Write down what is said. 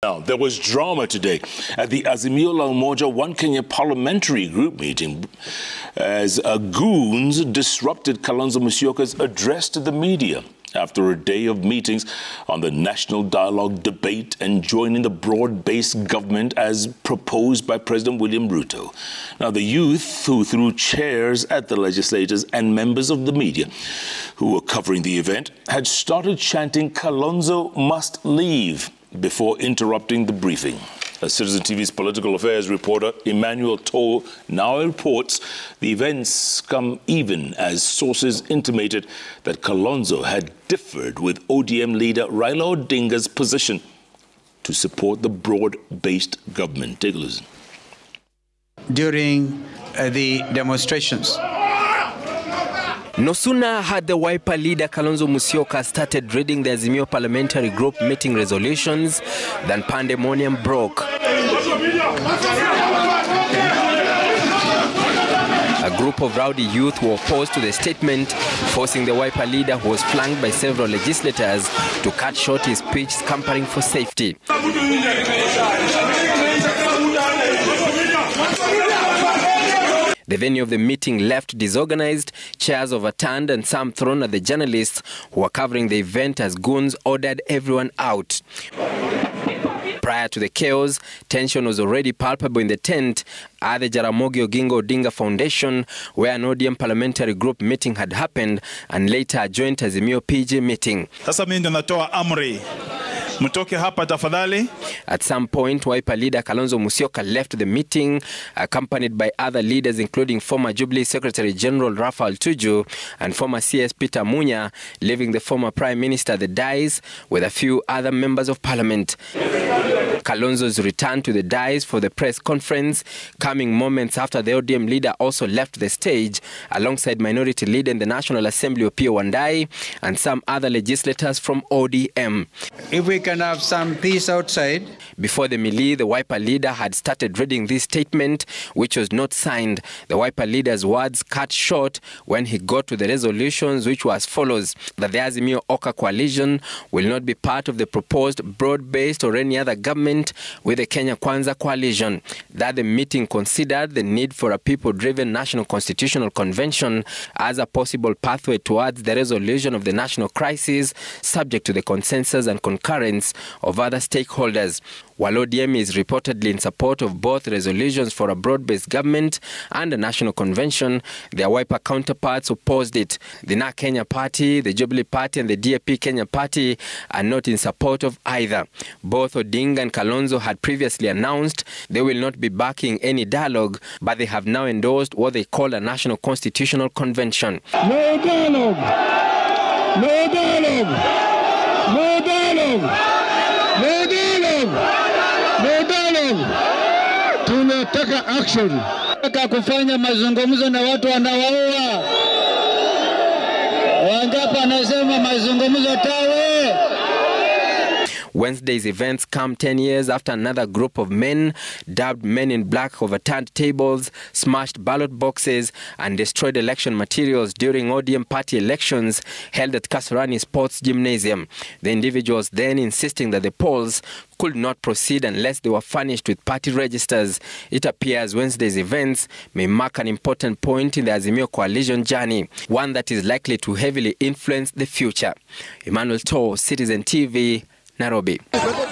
Now, there was drama today at the Azimio Umoja One Kenya Parliamentary group meeting as goons disrupted Kalonzo Musyoka's address to the media after a day of meetings on the national dialogue debate and joining the broad-based government as proposed by President William Ruto. Now, the youth who threw chairs at the legislators and members of the media who were covering the event had started chanting "Kalonzo must leave" before interrupting the briefing. Citizen TV's political affairs reporter Emmanuel Toh now reports the events come even as sources intimated that Kalonzo had differed with ODM leader Raila Odinga's position to support the broad-based government. Take a listen. During the demonstrations, no sooner had the Wiper leader Kalonzo Musyoka started reading the Azimio Parliamentary group meeting resolutions than pandemonium broke. A group of rowdy youth were opposed to the statement, forcing the Wiper leader, who was flanked by several legislators, to cut short his speech, scampering for safety. The venue of the meeting left disorganized, chairs overturned and some thrown at the journalists who were covering the event as goons ordered everyone out. Prior to the chaos, tension was already palpable in the tent at the Jaramogi Oginga Odinga Foundation, where an ODM parliamentary group meeting had happened and later a joint Azimio PG meeting. Sasa mimi ndo natoa amri. Mtoke hapa tafadhali. At some point, Wiper leader Kalonzo Musyoka left the meeting, accompanied by other leaders, including former Jubilee Secretary General Raphael Tuju and former CS Peter Munya, leaving the former Prime Minister at the dais with a few other members of Parliament. Kalonzo's return to the dais for the press conference, coming moments after the ODM leader also left the stage, alongside Minority Leader in the National Assembly Opiyo Wandayi and some other legislators from ODM. If we can have some peace outside. Before the melee, the Wiper leader had started reading this statement, which was not signed. The Wiper leader's words cut short when he got to the resolutions, which were as follows: that the Azimio Oka coalition will not be part of the proposed broad-based or any other government with the Kenya Kwanza coalition. That the meeting considered the need for a people-driven national constitutional convention as a possible pathway towards the resolution of the national crisis, subject to the consensus and concurrence of other stakeholders. While ODM is reportedly in support of both resolutions for a broad-based government and a national convention, their Wiper counterparts opposed it. The Na Kenya Party, the Jubilee Party and the DAP Kenya Party are not in support of either. Both Odinga and Kalonzo had previously announced they will not be backing any dialogue, but they have now endorsed what they call a national constitutional convention. No dialogue! No dialogue! No dialogue! No dialogue! No dialogue! Tunataka action. Tunataka kufanya mazungumzo na watu wanaoua. Wangapi anasema mazungumzo tawe? Wednesday's events come 10 years after another group of men, dubbed Men in Black, overturned tables, smashed ballot boxes and destroyed election materials during ODM party elections held at Kasarani Sports Gymnasium. The individuals then insisting that the polls could not proceed unless they were furnished with party registers. It appears Wednesday's events may mark an important point in the Azimio coalition journey, one that is likely to heavily influence the future. Emmanuel Toh, Citizen TV, Nairobi.